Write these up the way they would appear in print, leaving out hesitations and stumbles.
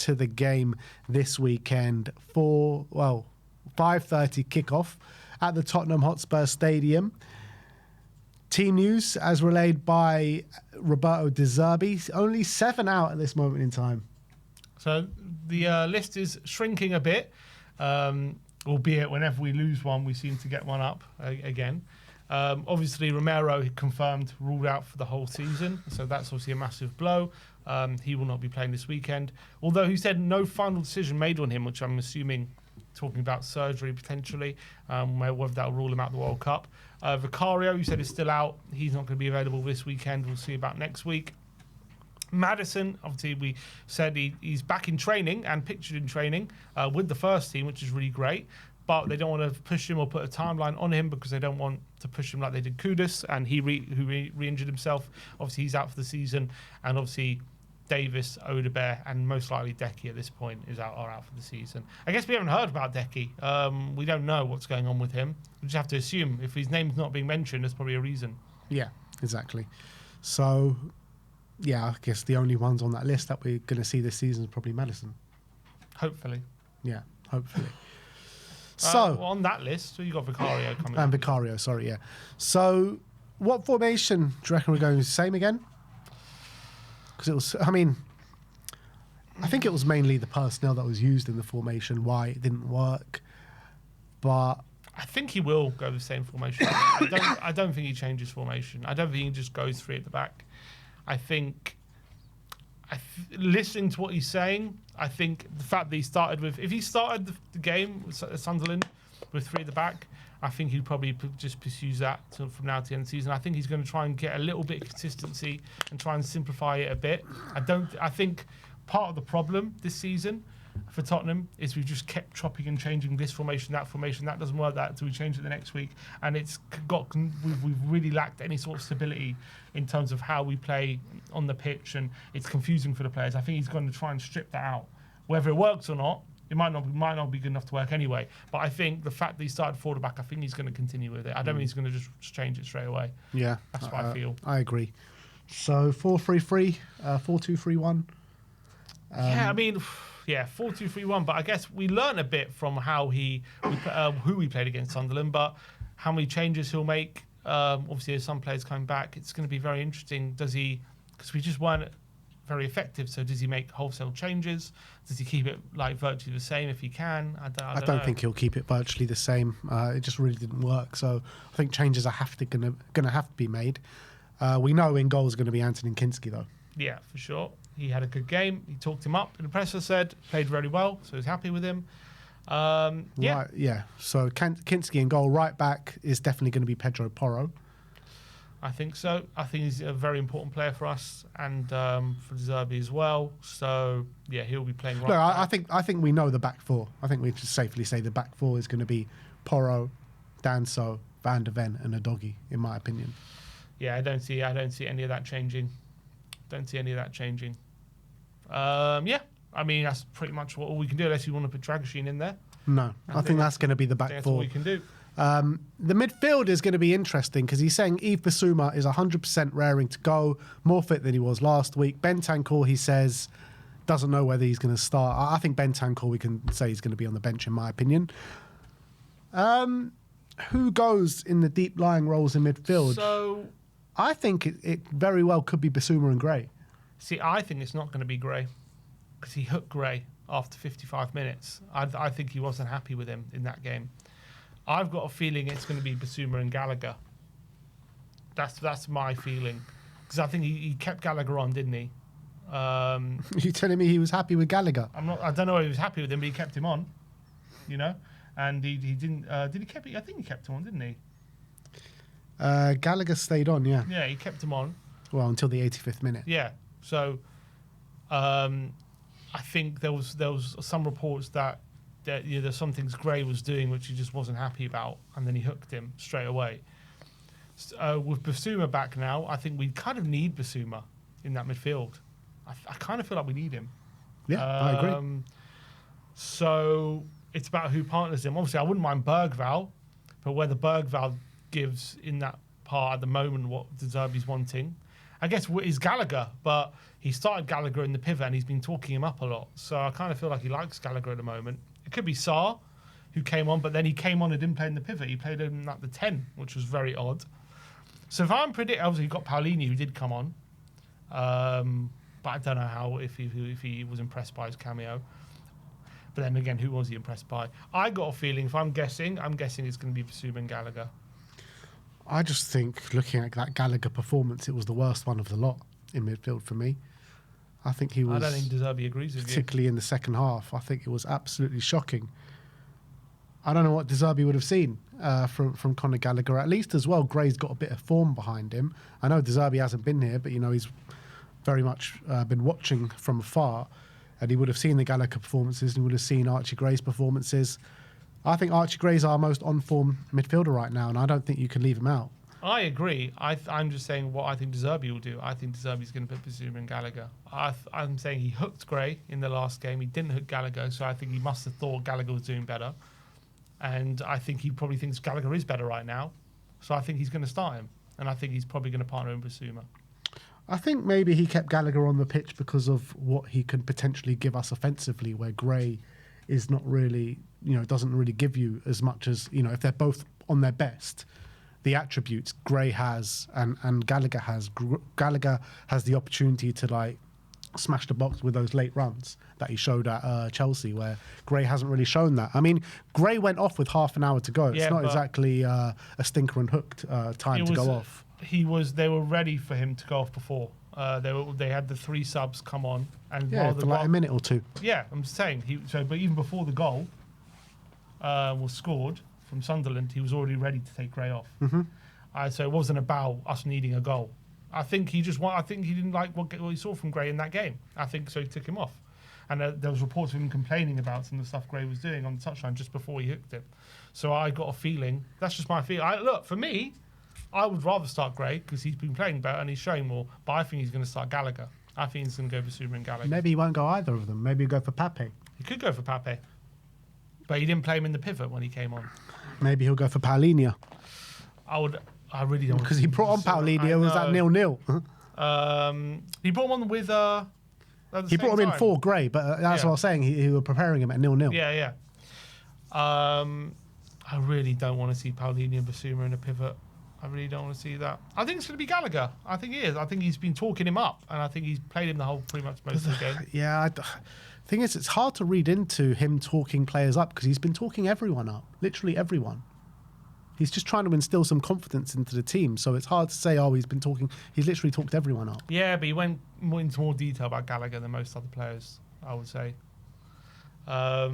to the game this weekend. 5:30 kickoff at the Tottenham Hotspur Stadium. Team news, as relayed by Roberto De Zerbi, only 7 out at this moment in time. So the list is shrinking a bit, albeit whenever we lose one, we seem to get one up again. Obviously, Romero confirmed ruled out for the whole season, so that's obviously a massive blow. He will not be playing this weekend, although he said no final decision made on him, which I'm assuming talking about surgery potentially, whether that will rule him out the World Cup. Vicario, you said, is still out. He's not going to be available this weekend. We'll see about next week. Maddison, obviously, we said he's back in training and pictured in training with the first team, which is really great. But they don't want to push him or put a timeline on him because they don't want to push him like they did Kudus, and who re-injured himself. Obviously, he's out for the season. And obviously, Davis, Odebear, and most likely Decky at this point are out for the season. I guess we haven't heard about Decky. We don't know what's going on with him. We just have to assume if his name's not being mentioned, there's probably a reason. Yeah, exactly. So, yeah, I guess the only ones on that list that we're going to see this season is probably Maddison. Hopefully. Yeah, hopefully. So on that list, so you got Vicario coming. And Vicario, sorry, yeah. So, what formation do you reckon we're going with? Same again? Because it was, I think it was mainly the personnel that was used in the formation, why it didn't work. But I think he will go the same formation. I don't think he changes formation. I don't think he just goes 3 at the back. I think, listening to what he's saying, I think the fact that he started with, if he started the game with Sunderland with 3 at the back, I think he'd probably just pursue that from now to the end of the season. I think he's going to try and get a little bit of consistency and try and simplify it a bit. I think part of the problem this season for Tottenham is we've just kept chopping and changing this formation, that doesn't work, that, so we change it the next week, and we've really lacked any sort of stability in terms of how we play on the pitch, and it's confusing for the players. I think he's going to try and strip that out. Whether it works or not, it might not be good enough to work anyway. But I think the fact that he started 4 at the back, I think he's going to continue with it. I don't think he's going to just change it straight away. Yeah, that's what I feel. I agree. So 4-3-3, 4-2-3-1. Yeah, 4-2-3-1. But I guess we learn a bit from who we played against Sunderland, but how many changes he'll make. Obviously, as some players coming back, it's going to be very interesting. Does he? Because we just weren't very effective. So does he make wholesale changes? Does he keep it virtually the same if he can? I don't know. Think he'll keep it virtually the same. It just really didn't work. So I think changes are going to have to be made. We know in goal is going to be Anton Kinski though. Yeah, for sure. He had a good game. He talked him up. The presser said played very well, so he's happy with him. Yeah. Right, yeah. So Kinski in goal. Right back is definitely going to be Pedro Porro. I think so. I think he's a very important player for us and for Zerbi as well. So yeah, he'll be playing right back. I think we know the back 4. I think we can safely say the back 4 is going to be Porro, Danso, Van de Ven, and Udogie, in my opinion. Yeah, I don't see any of that changing. Yeah, that's pretty much all we can do unless you want to put Dragoshin in there. No, I think that's going to be the back 4. That's all we can do. The midfield is going to be interesting because he's saying Yves Bissouma is 100% raring to go, more fit than he was last week. Bentancur, he says, doesn't know whether he's going to start. I think Bentancur, we can say he's going to be on the bench, in my opinion. Who goes in the deep-lying roles in midfield? So I think it very well could be Bissouma and Gray. See, I think it's not going to be Gray because he hooked Gray after 55 minutes. I think he wasn't happy with him in that game. I've got a feeling it's going to be Bissouma and Gallagher. That's my feeling because I think he kept Gallagher on, didn't he? You're telling me he was happy with Gallagher? I don't know if he was happy with him, but he kept him on. And he didn't. Did he keep? I think he kept him on, didn't he? Gallagher stayed on, yeah. Yeah, he kept him on. Well, until the 85th minute. Yeah. So, I think there was some reports that there's some things Gray was doing which he just wasn't happy about, and then he hooked him straight away. With Bissouma back now, I think we kind of need Bissouma in that midfield. I kind of feel like we need him. Yeah, I agree. So it's about who partners him. Obviously, I wouldn't mind Bergvall, but whether Bergvall gives in that part at the moment what De Zerbi's wanting. I guess, is Gallagher, but he started Gallagher in the pivot and he's been talking him up a lot. So I kind of feel like he likes Gallagher at the moment. It could be Sarr, who came on, but then he came on and didn't play in the pivot. He played in at the 10, which was very odd. So if I'm predicting, obviously you've got Paolini, who did come on. But I don't know how, if he was impressed by his cameo. But then again, who was he impressed by? I got a feeling, if I'm guessing it's going to be Basuma and Gallagher. I just think, looking at that Gallagher performance, it was the worst one of the lot in midfield for me. I think he was... I don't think De Zerbi agrees with you. Particularly in the second half. I think it was absolutely shocking. I don't know what De Zerbi would have seen from Conor Gallagher. At least as well, Gray's got a bit of form behind him. I know De Zerbi hasn't been here, but, he's very much been watching from afar. And he would have seen the Gallagher performances and he would have seen Archie Gray's performances. I think Archie Gray's our most on-form midfielder right now, and I don't think you can leave him out. I agree. I'm just saying what I think De Zerbi will do. I think De Zerbi's going to put Basuma and Gallagher. I'm saying he hooked Gray in the last game. He didn't hook Gallagher, so I think he must have thought Gallagher was doing better. And I think he probably thinks Gallagher is better right now. So I think he's going to start him. And I think he's probably going to partner in Basuma. I think maybe he kept Gallagher on the pitch because of what he can potentially give us offensively, where Gray is not really, doesn't really give you as much as, if they're both on their best, the attributes Gray has and Gallagher has. Gallagher has the opportunity to smash the box with those late runs that he showed at Chelsea, where Gray hasn't really shown that. I mean, Gray went off with half an hour to go. It's not exactly a stinker and hooked time to go off. They were ready for him to go off before. They had the 3 subs come on, and for a minute or two. Yeah, I'm saying but even before the goal was scored from Sunderland, he was already ready to take Gray off. Mm-hmm. So it wasn't about us needing a goal. I think he didn't like what he saw from Gray in that game. I think so. He took him off, and there was reports of him complaining about some of the stuff Gray was doing on the touchline just before he hooked him. So I got a feeling. That's just my feeling. Look, for me, I would rather start Gray because he's been playing better and he's showing more. But I think he's going to start Gallagher. I think he's going to go for Basuma and Gallagher. Maybe he won't go either of them. Maybe he'll go for Pape. He could go for Pape, but he didn't play him in the pivot when he came on. Maybe he'll go for Paulinho. I really don't. Because he brought on Paulinho. It was at 0-0. He brought him on with. He brought him in for Gray, but that's what I was saying. He were preparing him at 0-0. Yeah. I really don't want to see Paulinho and Basuma in a pivot. I really don't want to see that. I think it's going to be Gallagher. I think he is. I think he's been talking him up, and I think he's played him the whole pretty much most of the game. Yeah, thing is, it's hard to read into him talking players up because he's been talking everyone up, literally everyone. He's just trying to instill some confidence into the team, so it's hard to say, he's been talking. He's literally talked everyone up. Yeah, but he went into more detail about Gallagher than most other players, I would say. I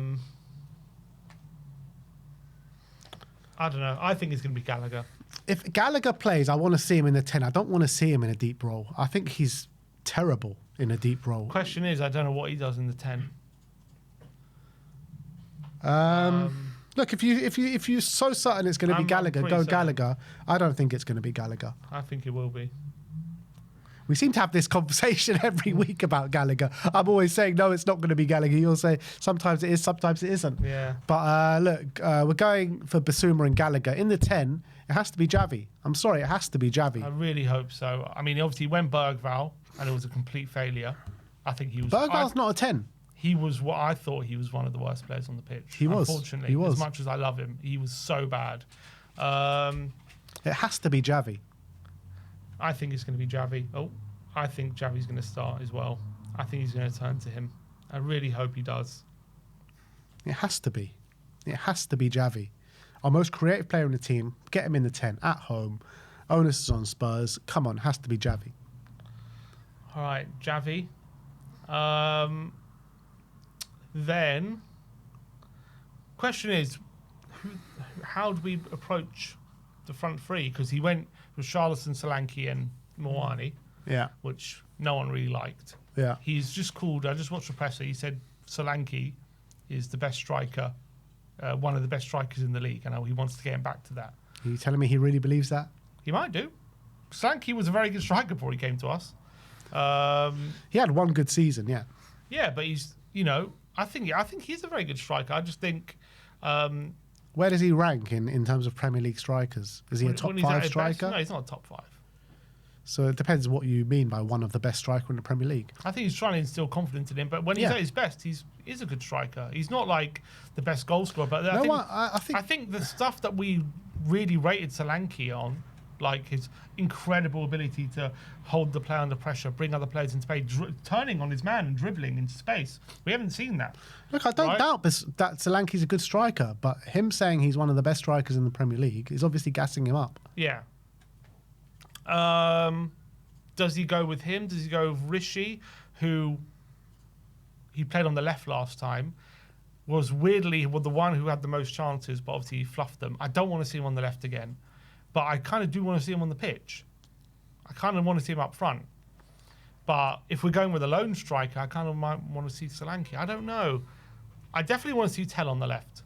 don't know. I think it's going to be Gallagher. If Gallagher plays, I want to see him in the 10. I don't want to see him in a deep role. I think he's terrible in a deep role. Question is, I don't know what he does in the 10. Look, if you're so certain it's going to be Gallagher, go Gallagher. I don't think it's going to be Gallagher. I think it will be. We seem to have this conversation every week about Gallagher. I'm always saying, no, it's not going to be Gallagher. You'll say, sometimes it is, sometimes it isn't. Yeah. But look, we're going for Basuma and Gallagher. In the 10, it has to be Javi. I'm sorry, it has to be Javi. I really hope so. I mean, obviously, when Bergvall, and it was a complete failure, I think he was... Bergvall's not a 10. He was what I thought he was one of the worst players on the pitch. He was. Unfortunately, he was. As much as I love him, he was so bad. It has to be Javi. I think it's going to be Javi. I think Javi's going to start as well. I think he's going to turn to him. I really hope he does. It has to be. It has to be Javi. Our most creative player in the team. Get him in the 10 at home. Onus is on Spurs. Come on, it has to be Javi. All right, Javi. Then, question is, how do we approach the front three? Because he went with Charleston, Solanke, and Moani, which no one really liked. Yeah, he's just called. I just watched the presser. He said Solanke is the best striker, one of the best strikers in the league, and he wants to get him back to that. Are you telling me he really believes that? He might do. Solanke was a very good striker before he came to us. He had one good season, yeah. Yeah, but he's I think he's a very good striker. I just think. Where does he rank in terms of Premier League strikers? Is he a top 5 striker? No, he's not a top 5. So it depends what you mean by one of the best striker in the Premier League. I think he's trying to instill confidence in him, but when he's at his best, he's a good striker. He's not like the best goal scorer, but I think the stuff that we really rated Solanke on, like his incredible ability to hold the player under pressure, bring other players into play, turning on his man and dribbling into space. We haven't seen that. Look, I don't doubt that Solanke's a good striker, but him saying he's one of the best strikers in the Premier League is obviously gassing him up. Yeah. Does he go with him? Does he go with Rishi, who he played on the left last time, was weirdly the one who had the most chances, but obviously he fluffed them. I don't want to see him on the left again, but I kind of do want to see him on the pitch. I kind of want to see him up front. But if we're going with a lone striker, I kind of might want to see Solanke. I don't know. I definitely want to see Tell on the left.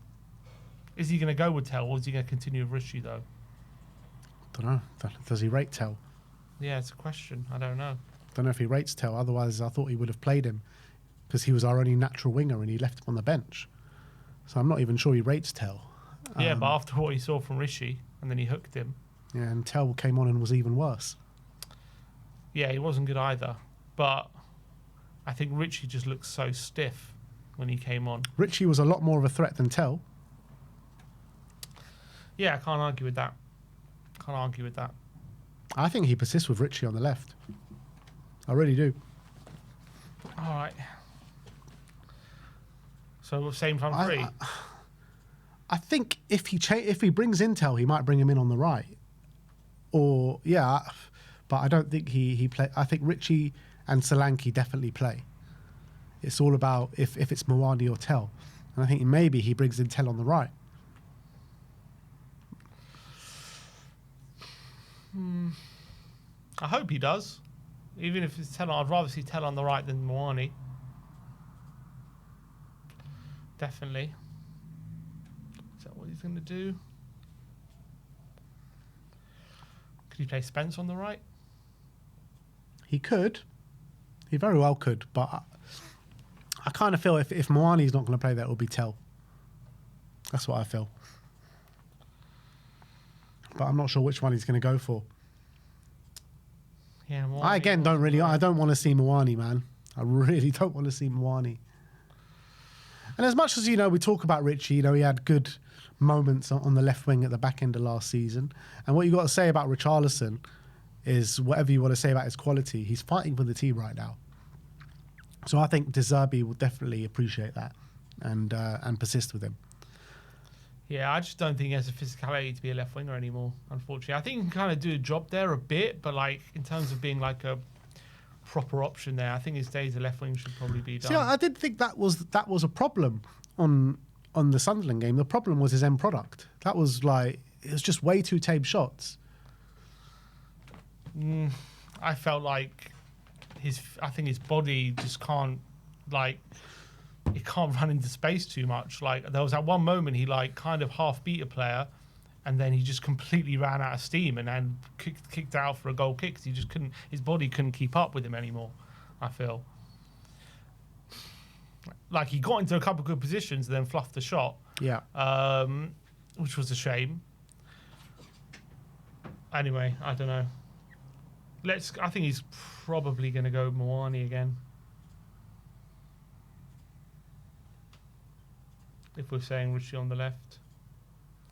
Is he going to go with Tell, or is he going to continue with Rishi, though? Don't know. Does he rate Tell? Yeah, it's a question. I don't know. Don't know if he rates Tell. Otherwise, I thought he would have played him because he was our only natural winger and he left him on the bench. So I'm not even sure he rates Tell. Yeah, but after what he saw from Rishi, and then he hooked him. Yeah, and Tell came on and was even worse. Yeah, he wasn't good either. But I think Richie just looked so stiff when he came on. Richie was a lot more of a threat than Tell. Yeah, I can't argue with that. Can't argue with that. I think he persists with Richie on the left. I really do. All right. So same front three. I think if he brings in Tell, he might bring him in on the right. Or but I don't think he play. I think Richie and Solanke definitely play. It's all about if it's Moani or Tell, and I think maybe he brings in Tell on the right. I hope he does. Even if it's Tell, I'd rather see Tell on the right than Moani. Definitely. Is that what he's going to do? Could he play Spence on the right? He could. He very well could, but I kind of feel if Moani's not going to play, that will be Tell. That's what I feel. But I'm not sure which one he's going to go for. Yeah, Moani I don't want to see Moani, man. I really don't want to see Moani. And as much as, we talk about Richie, he had good moments on the left wing at the back end of last season. And what you got to say about Richarlison is whatever you want to say about his quality, he's fighting for the team right now. So I think De Zerbi will definitely appreciate that and persist with him. Yeah, I just don't think he has the physicality to be a left winger anymore, unfortunately. I think he can kind of do a job there a bit, but in terms of being like a proper option there, I think his days of left wing should probably be done. See, I did think that was a problem on the Sunderland game. The problem was his end product. That was it was just way too tame shots. I felt like I think his body just can't he can't run into space too much. There was that one moment he kind of half beat a player, and then he just completely ran out of steam and then kicked out for a goal kick. He just couldn't. His body couldn't keep up with him anymore. I feel like he got into a couple of good positions and then fluffed the shot. Yeah. Which was a shame. Anyway, I don't know. I think he's probably going to go Moani again. If we're saying Richie on the left.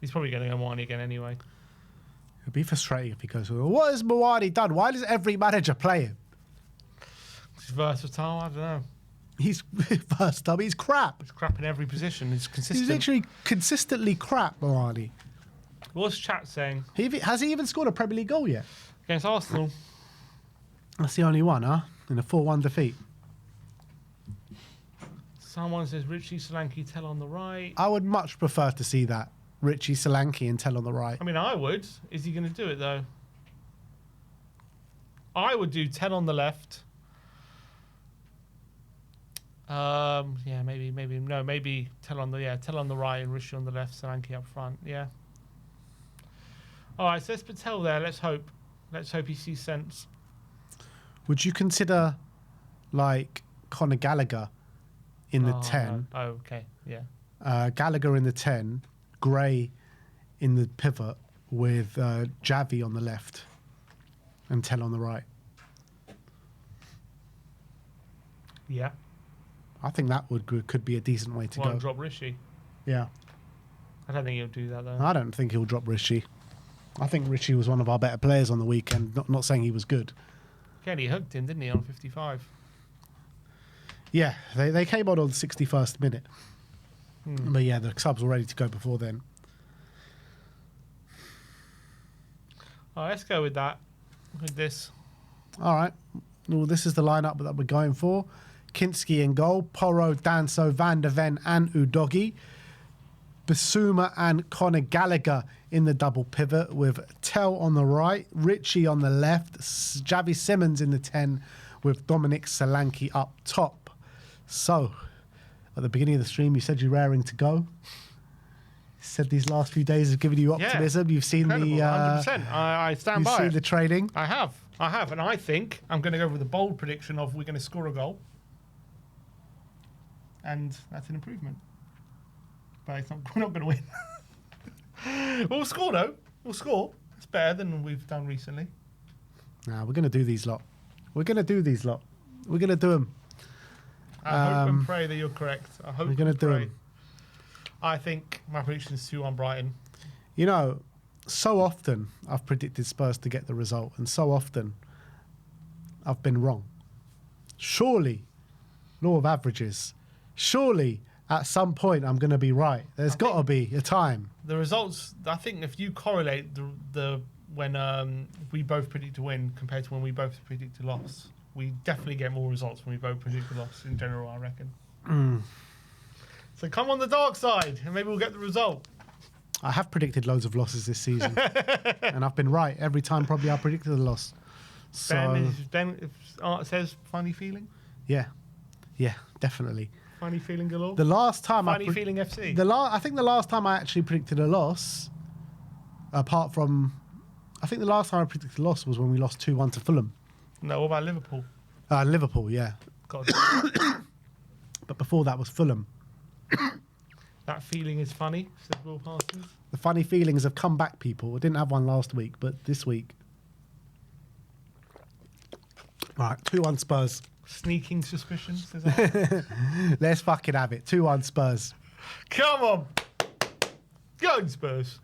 He's probably going to go Moani again anyway. It'd be frustrating if he goes, what has Moani done? Why does every manager play him? He's versatile, I don't know. He's versatile, he's crap. He's crap in every position. He's consistent. He's literally consistently crap, Moani. What's chat saying? Has he even scored a Premier League goal yet? Against Arsenal. That's the only one, huh? In a 4-1 defeat. Someone says Richie, Solanke, Tell on the right. I would much prefer to see that. Richie, Solanke and Tell on the right. I mean, I would. Is he going to do it, though? I would do Tell on the left. Yeah, maybe Tell on the right and Richie on the left, Solanke up front. Yeah. All right, so let's put Tell there. Let's hope he sees sense. Would you consider Conor Gallagher in the 10? No. Oh, okay, yeah. Gallagher in the 10, Gray in the pivot with Javi on the left. and 10 on the right. Yeah. I think that could be a decent way to Why go. drop Rishi? Yeah. I don't think he'll do that though. I don't think he'll drop Rishi. I think Rishi was one of our better players on the weekend. Not saying he was good. Kenny hooked him, didn't he, on 55? Yeah, they came on the 61st minute. But yeah, the subs were ready to go before then. All right, let's go with that. With this. All right. Well, this is the lineup that we're going for. Kinski in goal, Porro, Danso, Van der Ven and Udogi. Basuma and Conor Gallagher in the double pivot with Tell on the right, Richie on the left, Javi Simmons in the 10 with Dominic Solanke up top. So, at the beginning of the stream, you said you're raring to go. You said these last few days have given you optimism. Yeah, You've seen incredible, the 100%. I stand by you've seen it. the training. I have, and I think I'm going to go with a bold prediction of we're going to score a goal, and that's an improvement. But it's not, we're not going to win. We'll score though. We'll score. It's better than we've done recently. Nah, we're going to do these lot. We're going to do these lot. We're going to do them. I hope and pray that you're correct. I hope We're going to and do pray. them. I think my prediction is 2-1 Brighton. You know, so often I've predicted Spurs to get the result, and so often I've been wrong. Surely, law of averages. Surely, at some point, I'm going to be right. There's got to be a time. The results, I think, if you correlate the when we both predict a win compared to when we both predict a loss, we definitely get more results when we both predict a loss in general, I reckon. So come on the dark side, and maybe we'll get the result. I have predicted loads of losses this season, and I've been right every time. Probably I predicted a loss. So Ben, if Art says funny feeling, yeah, definitely. funny feeling galore. The last time Funny feeling FC. I think the last time I actually predicted a loss, apart from, I think the last time I predicted a loss was when we lost 2-1 to Fulham. No, what about Liverpool? Liverpool, yeah. God, But before that was Fulham. that feeling is funny, said Will Parsons. The funny feelings have come back, people. I didn't have one last week, but this week. All right, 2-1 Spurs. Sneaking suspicions. Is that Let's fucking have it. 2-1 Spurs. Come on. Go on, Spurs.